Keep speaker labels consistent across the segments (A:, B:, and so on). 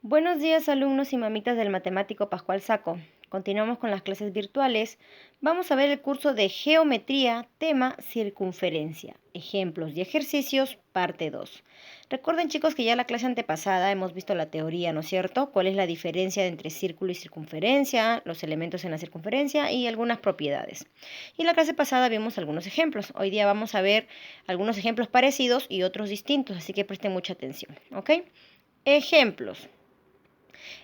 A: Buenos días, alumnos y mamitas del matemático Pascual Saco. Continuamos con las clases virtuales. Vamos a ver el curso de Geometría, tema Circunferencia. Ejemplos y ejercicios, parte 2. Recuerden, chicos, que ya la clase antepasada hemos visto la teoría, ¿no es cierto? ¿Cuál es la diferencia entre círculo y circunferencia, los elementos en la circunferencia y algunas propiedades? Y en la clase pasada vimos algunos ejemplos. Hoy día vamos a ver algunos ejemplos parecidos y otros distintos, así que presten mucha atención, ¿ok? Ejemplos.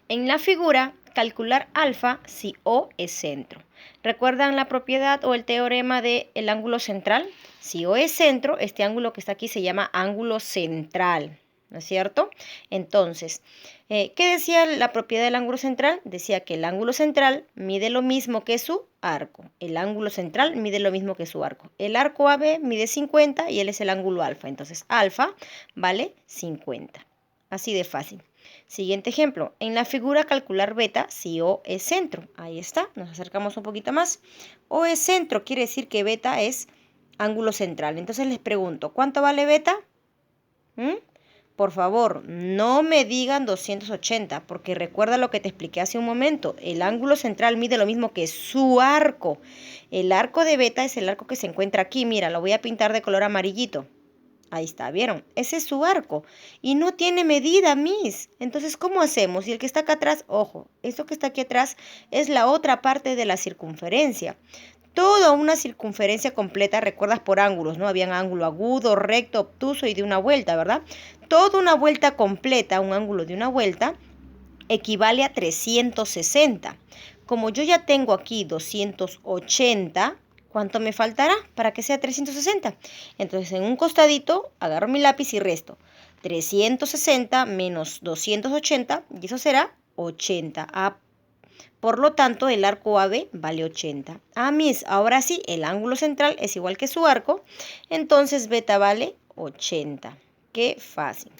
A: En la figura, calcular alfa si O es centro. ¿Recuerdan la propiedad o el teorema del ángulo central? Si O es centro, este ángulo que está aquí se llama ángulo central, ¿no es cierto? Entonces, ¿qué decía la propiedad del ángulo central? Decía que el ángulo central mide lo mismo que su arco. El ángulo central mide lo mismo que su arco. El arco AB mide 50 y él es el ángulo alfa. Entonces, alfa vale 50. Así de fácil. Siguiente ejemplo. En la figura calcular beta si O es centro. Ahí está. Nos acercamos un poquito más. O es centro. Quiere decir que beta es ángulo central. Entonces les pregunto, ¿cuánto vale beta? Por favor, no me digan 280, porque recuerda lo que te expliqué hace un momento. El ángulo central mide lo mismo que su arco. El arco de beta es el arco que se encuentra aquí. Mira, lo voy a pintar de color amarillito. Ahí está, ¿vieron? Ese es su arco. Y no tiene medida, Miss. Entonces, ¿cómo hacemos? Y el que está acá atrás, ojo, esto que está aquí atrás es la otra parte de la circunferencia. Toda una circunferencia completa, recuerdas por ángulos, ¿no? Habían ángulo agudo, recto, obtuso y de una vuelta, ¿verdad? Toda una vuelta completa, un ángulo de una vuelta, equivale a 360. Como yo ya tengo aquí 280, ¿cuánto me faltará para que sea 360? Entonces, en un costadito, agarro mi lápiz y resto. 360 menos 280, y eso será 80. Por lo tanto, el arco AB vale 80. Mis, ahora sí, el ángulo central es igual que su arco, entonces beta vale 80. Qué fácil.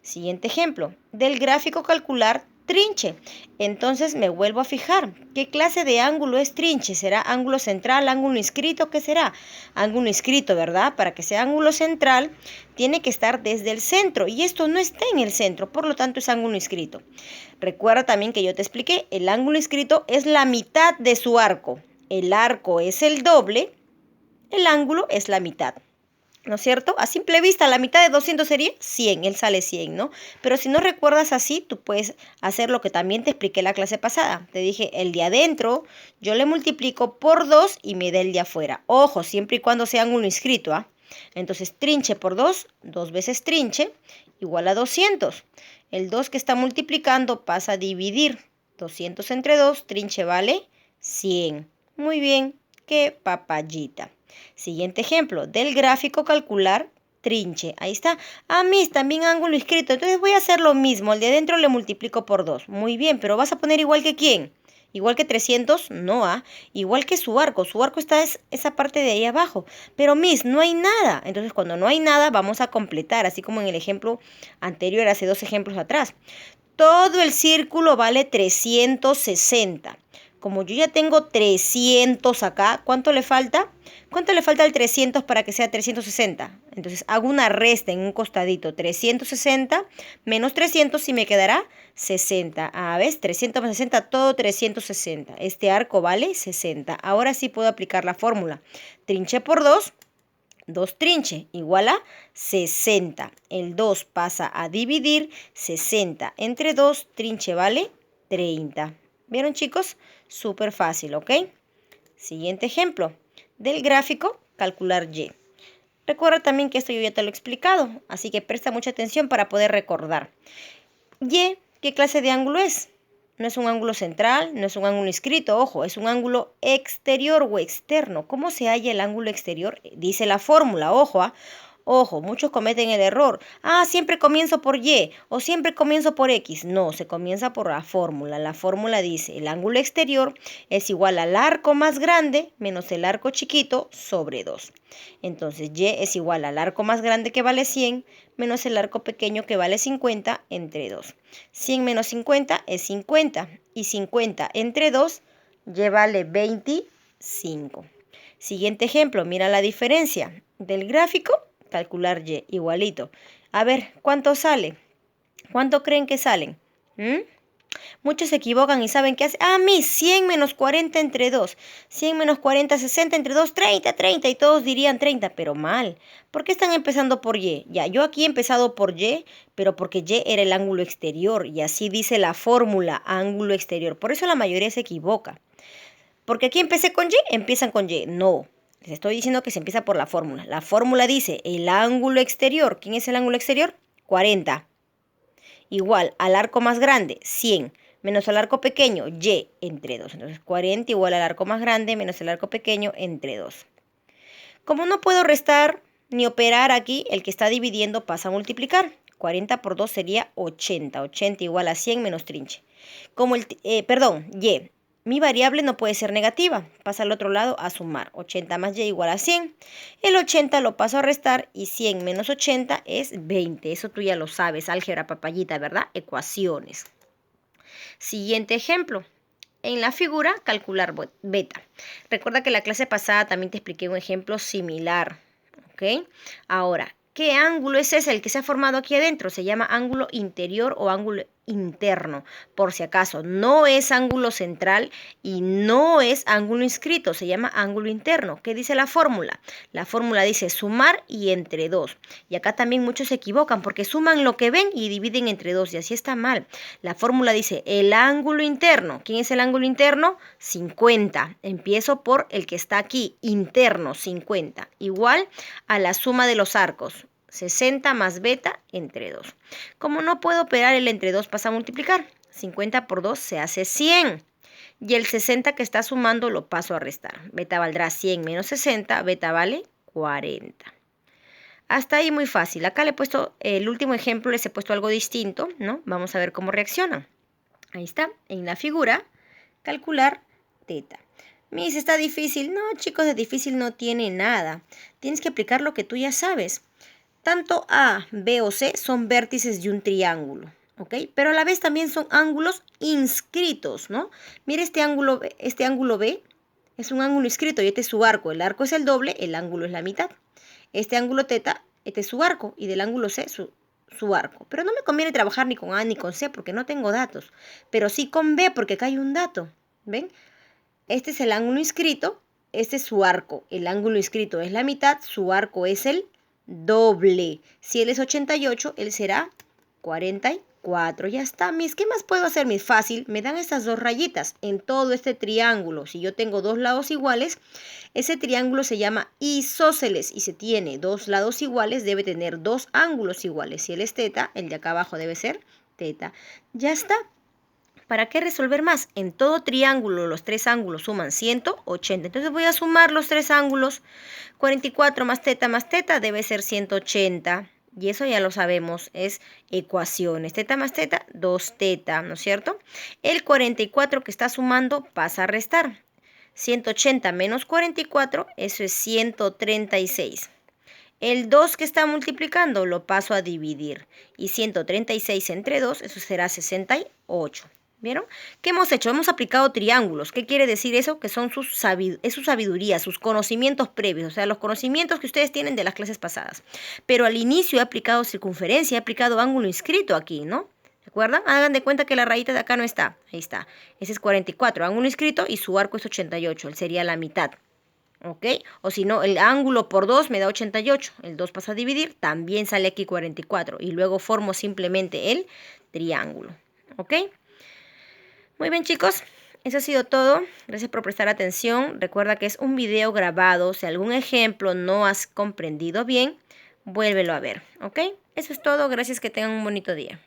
A: Siguiente ejemplo. Del gráfico calcular trinche. Entonces me vuelvo a fijar. ¿Qué clase de ángulo es trinche? ¿Será ángulo central, ángulo inscrito? ¿Qué será? Ángulo inscrito, ¿verdad? Para que sea ángulo central, tiene que estar desde el centro. Y esto no está en el centro, por lo tanto es ángulo inscrito. Recuerda también que yo te expliqué, el ángulo inscrito es la mitad de su arco. El arco es el doble, el ángulo es la mitad. ¿No es cierto? A simple vista, la mitad de 200 sería 100, él sale 100, ¿no? Pero si no recuerdas así, tú puedes hacer lo que también te expliqué la clase pasada. Te dije, el de adentro, yo le multiplico por 2 y me da el de afuera. Ojo, siempre y cuando sea ángulo inscrito, ¿ah? Entonces, trinche por 2, 2 veces trinche, igual a 200. El 2 que está multiplicando pasa a dividir. 200 entre 2, trinche vale 100. Muy bien, qué papayita. Siguiente ejemplo, del gráfico calcular trinche. Ahí está. Mis, también ángulo inscrito. Entonces voy a hacer lo mismo. El de adentro le multiplico por 2. Muy bien, pero vas a poner igual que quién. Igual que 300, no, igual que su arco. Su arco está esa parte de ahí abajo. Pero Miss, no hay nada. Entonces cuando no hay nada, vamos a completar, así como en el ejemplo anterior, hace 2 ejemplos atrás. Todo el círculo vale 360. Como yo ya tengo 300 acá, ¿cuánto le falta? ¿Cuánto le falta al 300 para que sea 360? Entonces hago una resta en un costadito. 360 menos 300 y me quedará 60. ¿Ves? 300 más 60, todo 360. Este arco vale 60. Ahora sí puedo aplicar la fórmula. Trinche por 2. 2 trinche igual a 60. El 2 pasa a dividir. 60 entre 2, trinche vale 30. ¿Vieron, chicos? Súper fácil, ¿ok? Siguiente ejemplo. Del gráfico, calcular Y. Recuerda también que esto yo ya te lo he explicado, así que presta mucha atención para poder recordar. Y, ¿qué clase de ángulo es? No es un ángulo central, no es un ángulo inscrito, ojo, es un ángulo exterior o externo. ¿Cómo se halla el ángulo exterior? Dice la fórmula, ojo, Ojo, muchos cometen el error. Siempre comienzo por Y o siempre comienzo por X. No, se comienza por la fórmula. La fórmula dice, el ángulo exterior es igual al arco más grande menos el arco chiquito sobre 2. Entonces, Y es igual al arco más grande que vale 100 menos el arco pequeño que vale 50 entre 2. 100 menos 50 es 50 y 50 entre 2 Y vale 25. Siguiente ejemplo, mira la diferencia del gráfico. Calcular Y, igualito. A ver, ¿cuánto sale? ¿Cuánto creen que salen? Muchos se equivocan y saben qué hace. Ah, 100 menos 40 entre 2. 100 menos 40, 60 entre 2, 30, 30. Y todos dirían 30, pero mal. ¿Por qué están empezando por Y? Ya, yo aquí he empezado por Y, pero porque Y era el ángulo exterior. Y así dice la fórmula, ángulo exterior. Por eso la mayoría se equivoca. Porque aquí empecé con Y, empiezan con Y. No, les estoy diciendo que se empieza por la fórmula. La fórmula dice el ángulo exterior. ¿Quién es el ángulo exterior? 40. Igual al arco más grande, 100, menos al arco pequeño, Y entre 2. Entonces 40 igual al arco más grande menos el arco pequeño entre 2. Como no puedo restar ni operar aquí, el que está dividiendo pasa a multiplicar. 40 por 2 sería 80. 80 igual a 100 menos trinche. Como Y. Mi variable no puede ser negativa. Pasa al otro lado a sumar. 80 más Y igual a 100. El 80 lo paso a restar y 100 menos 80 es 20. Eso tú ya lo sabes, álgebra papayita, ¿verdad? Ecuaciones. Siguiente ejemplo. En la figura, calcular beta. Recuerda que la clase pasada también te expliqué un ejemplo similar. ¿Ok? Ahora, ¿qué ángulo es ese el que se ha formado aquí adentro? Se llama ángulo interior o ángulo interno. Por si acaso, no es ángulo central y no es ángulo inscrito. Se llama ángulo interno. ¿Qué dice la fórmula? La fórmula dice sumar y entre 2. Y acá también muchos se equivocan porque suman lo que ven y dividen entre 2. Y así está mal. La fórmula dice el ángulo interno. ¿Quién es el ángulo interno? 50. Empiezo por el que está aquí, interno, 50. Igual a la suma de los arcos. 60 más beta entre 2. Como no puedo operar el entre 2, pasa a multiplicar. 50 por 2 se hace 100. Y el 60 que está sumando lo paso a restar. Beta valdrá 100 menos 60. Beta vale 40. Hasta ahí muy fácil. Acá le he puesto el último ejemplo, les he puesto algo distinto, ¿no? Vamos a ver cómo reaccionan. Ahí está, en la figura, calcular teta. Miss, está difícil. No, chicos, de difícil no tiene nada. Tienes que aplicar lo que tú ya sabes. Tanto A, B o C son vértices de un triángulo, ¿ok? Pero a la vez también son ángulos inscritos, ¿no? Mira este ángulo B es un ángulo inscrito y este es su arco. El arco es el doble, el ángulo es la mitad. Este ángulo teta, este es su arco y del ángulo C su arco. Pero no me conviene trabajar ni con A ni con C porque no tengo datos. Pero sí con B porque acá hay un dato, ¿ven? Este es el ángulo inscrito, este es su arco. El ángulo inscrito es la mitad, su arco es el doble. Si él es 88, él será 44. Ya está, mis. ¿Qué más puedo hacer, mis? Fácil. Me dan estas dos rayitas en todo este triángulo. Si yo tengo dos lados iguales, ese triángulo se llama isósceles. Y si tiene dos lados iguales, debe tener dos ángulos iguales. Si él es teta, el de acá abajo debe ser teta. Ya está. ¿Para qué resolver más? En todo triángulo los tres ángulos suman 180. Entonces voy a sumar los tres ángulos. 44 más teta debe ser 180. Y eso ya lo sabemos, es ecuaciones. Teta más teta, 2 teta, ¿no es cierto? El 44 que está sumando pasa a restar. 180 menos 44, eso es 136. El 2 que está multiplicando lo paso a dividir. Y 136 entre 2, eso será 68. ¿Vieron? ¿Qué hemos hecho? Hemos aplicado triángulos. ¿Qué quiere decir eso? Que son su sabiduría, sus conocimientos previos, o sea, los conocimientos que ustedes tienen de las clases pasadas. Pero al inicio he aplicado circunferencia, he aplicado ángulo inscrito aquí, ¿no? ¿Se acuerdan? Hagan de cuenta que la rayita de acá no está. Ahí está. Ese es 44, ángulo inscrito y su arco es 88. Él sería la mitad. ¿Ok? O si no, el ángulo por 2 me da 88. El 2 pasa a dividir, también sale aquí 44. Y luego formo simplemente el triángulo. ¿Ok? Muy bien, chicos, eso ha sido todo. Gracias por prestar atención. Recuerda que es un video grabado. Si algún ejemplo no has comprendido bien, vuélvelo a ver, ¿ok? Eso es todo. Gracias, que tengan un bonito día.